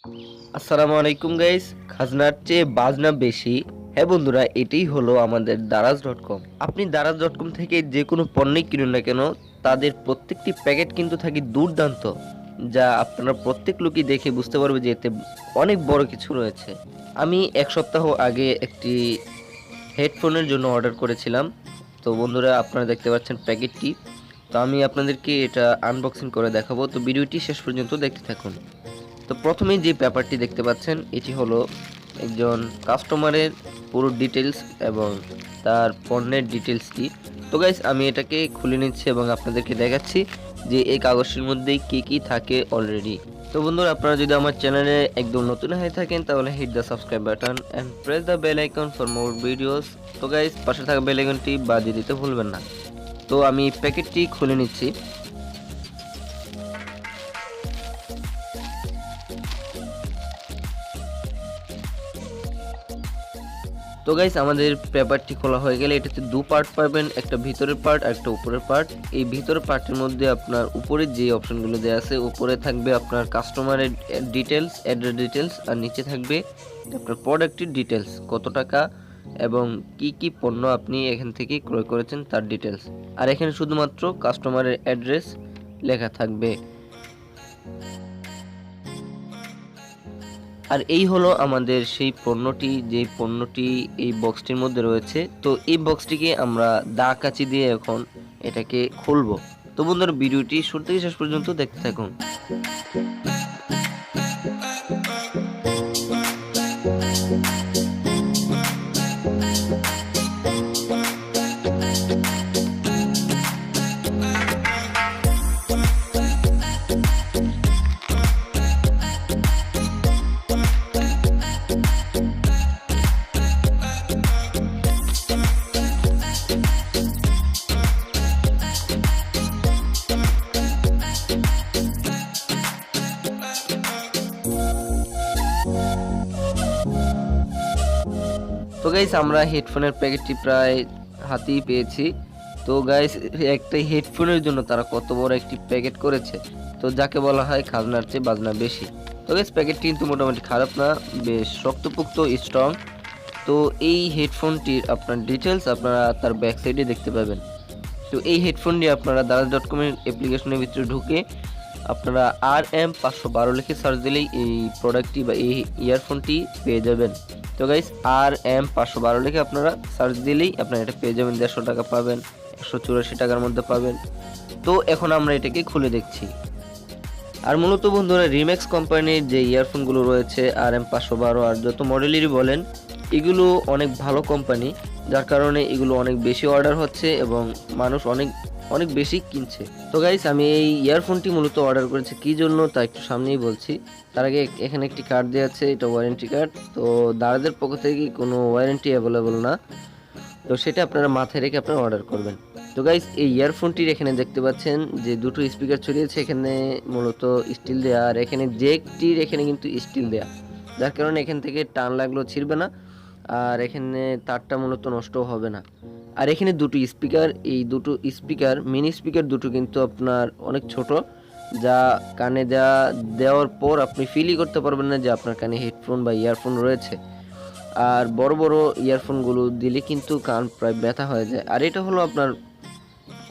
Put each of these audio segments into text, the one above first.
আসসালামু আলাইকুম গাইস। খাজনার চেয়ে বাজনা বেশি। হ্যাঁ বন্ধুরা, এটাই হলো আমাদের দারাজ.com। আপনি দারাজ.com থেকে যে কোনো পণ্যই কিনুন না কেন, তাদের প্রত্যেকটি প্যাকেট কিন্তু থাকে দুর্দান্ত, যা আপনারা প্রত্যেক লোকই দেখে বুঝতে পারবে যে এতে অনেক বড় কিছু রয়েছে। আমি এক সপ্তাহ আগে একটি হেডফোনের জন্য অর্ডার করেছিলাম। তো বন্ধুরা, আপনারা দেখতে পাচ্ছেন প্যাকেটটি। তো আমি আপনাদেরকে এটা আনবক্সিং করে দেখাবো, তো ভিডিওটি শেষ পর্যন্ত দেখতে থাকুন। তো প্রথমেই যে পেপারটি দেখতে পাচ্ছেন, এটি হলো একজন কাস্টমারের পুরো ডিটেলস এবং তার পণ্যের ডিটেলসটি। তো গাইস, আমি এটাকে খুলে নিচ্ছি এবং আপনাদেরকে দেখাচ্ছি যে এই কাগজটির মধ্যে কি কি থাকে অলরেডি। তো বন্ধুরা, আপনারা যদি আমার চ্যানেলে একদম নতুন হয়ে থাকেন তাহলে hit the subscribe button and press the bell icon for more videos. তো গাইস, পাশে থাকা বেল আইকনটি বাজিয়ে দিতে ভুলবেন না। তো আমি প্যাকেটটি খুলে নিচ্ছি। তো গাইস, আমাদের পেপারটি খোলা হয়ে গেলে এটাতে দু পার্ট পাবেন, একটা ভিতরের পার্ট আর একটা উপরের পার্ট। এই ভিতরের পার্টের মধ্যে আপনার উপরে যে অপশনগুলো দেওয়া আছে, উপরে থাকবে আপনার কাস্টমারের ডিটেলস, অ্যাড্রেস ডিটেলস, আর নিচে থাকবে আপনার প্রোডাক্টের ডিটেলস, কত টাকা এবং কি কি পণ্য আপনি এখান থেকে ক্রয় করেছেন তার ডিটেলস। আর এখানে শুধুমাত্র কাস্টমারের অ্যাড্রেস লেখা থাকবে। আর এই হলো আমাদের সেই পণ্যটি, যে পণ্যটি এই বক্সটির মধ্যে রয়েছে। তো এই বক্সটিকে আমরা দা কাঁচি দিয়ে এখন এটাকে খুলবো। তো বন্ধুরা, ভিডিওটি শুরু থেকে শেষ পর্যন্ত দেখতে থাকুন। তো গাইস, আমরা হেডফোনের প্যাকেটটি প্রায় হাতেই পেয়েছি। তো গাইস, একটা হেডফোনের জন্য তারা কত বড় একটি প্যাকেট করেছে, তো যাকে বলা হয় খাজনার চেয়ে বাজনা বেশি। তো গাইস, প্যাকেটটি কিন্তু মোটামুটি খারাপ না, বেশ শক্তপোক্ত, স্ট্রং। তো এই হেডফোনটির আপনার ডিটেলস আপনারা তার ব্যাক সাইডে দেখতে পাবেন। তো এই হেডফোনটি আপনারা দারাজ.com এর অ্যাপ্লিকেশনের ভিতরে ঢুকে আপনারা RM512 লিখে সার্চ দিলেই এই প্রোডাক্টটি বা এই ইয়ারফোনটি পেয়ে যাবেন। তো গাইস, RM512 লিখে আপনারা সার্চ দিলেই আপনারা এটা পেয়ে যাবেন। 150 টাকা পাবেন, 184 টাকার মধ্যে পাবেন। তো এখন আমরা এটাকে খুলে দেখছি। আর মূলত বন্ধুরা, রিম্যাক্স কোম্পানির যে ইয়ারফোনগুলো রয়েছে RM512 আর যত মডেলেরই বলেন, এগুলো অনেক ভালো কোম্পানি, যার কারণে এগুলো অনেক বেশি অর্ডার হচ্ছে এবং মানুষ অনেক বেশি কিনছে। তো গাইস, আমি এই ইয়ারফোনটি মূলত অর্ডার করেছি কি জন্য তা একটু সামনেই বলছি। তার আগে এখানে একটি কার্ড দেওয়া আছে, এটা ওয়ারেন্টি কার্ড। তো দারাজের পক্ষ থেকে কোনো ওয়ারেন্টি অ্যাভেলেবল না, তো সেটা আপনারা মাথায় রেখে আপনারা অর্ডার করবেন। তো গাইস, এই ইয়ারফোনটির এখানে দেখতে পাচ্ছেন যে দুটো স্পিকার ছড়িয়েছে, এখানে মূলত স্টিল দেয়া, আর এখানে জ্যাকটির এখানে কিন্তু স্টিল দেয়া, যার কারণে এখান থেকে টান লাগলেও ছিঁড়বে না, আর এখানে তারটা মূলত নষ্টও হবে না। আর এখানে দুটো স্পিকার, এই দুটো স্পিকার মিনি স্পিকার দুটো কিন্তু আপনার অনেক ছোট, যা কানে দেওয়ার পর আপনি ফিলই করতে পারবেন না যে আপনার কানে হেডফোন বা ইয়ারফোন রয়েছে। আর বড় বড় ইয়ারফোনগুলো দিলে কিন্তু কান প্রায় ব্যথা হয়ে যায়। আর এটা হলো আপনার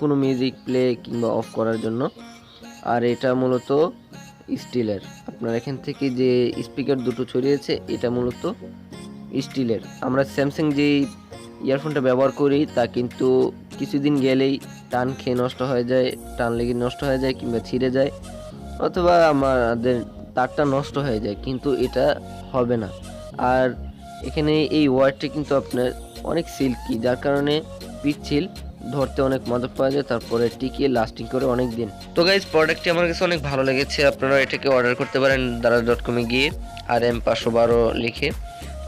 কোনো মিউজিক প্লে কিংবা অফ করার জন্য। আর এটা মূলত স্টিলের। আপনার এখান থেকে যে স্পিকার দুটো ছড়িয়েছে এটা মূলত স্টিলের। আমরা স্যামসাং যে ইয়ারফোনটা ব্যবহার করি তা কিন্তু কিছুদিন গেলেই টান খেয়ে নষ্ট হয়ে যায়, টান লেগে নষ্ট হয়ে যায় কিংবা ছিঁড়ে যায়, অথবা আমাদের তারটা নষ্ট হয়ে যায়, কিন্তু এটা হবে না। আর এখানে এই ওয়্যারটি কিন্তু আপনার অনেক সিল্কি, যার কারণে পিচ্ছিল, ধরতে অনেক মজা পাওয়া যায়, তারপরে টিকিয়ে লাস্টিং করে অনেক দিন। তো গাইস, প্রোডাক্টটি আমার কাছে অনেক ভালো লেগেছে। আপনারা এটাকে অর্ডার করতে পারেন দারাজ.com এ গিয়ে RM512 লিখে।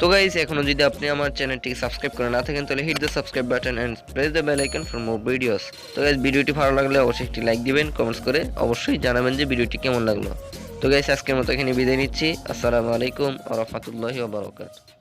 তো গাইস, এখনো যদি আপনি আমার চ্যানেলটিকে সাবস্ক্রাইব করে না থাকেন তাহলে hit the subscribe button and press the bell icon for more videos. তো গাইস, ভিডিওটি ভালো লাগলে অবশ্যই একটি লাইক দিবেন, কমেন্টস করে অবশ্যই জানাবেন যে ভিডিওটি কেমন লাগলো। তো গাইস, আজকের মতো এখানে বিদায় নিচ্ছি। আসসালামু আলাইকুম ওয়া রাহমাতুল্লাহি ওয়া বারাকাতুহু।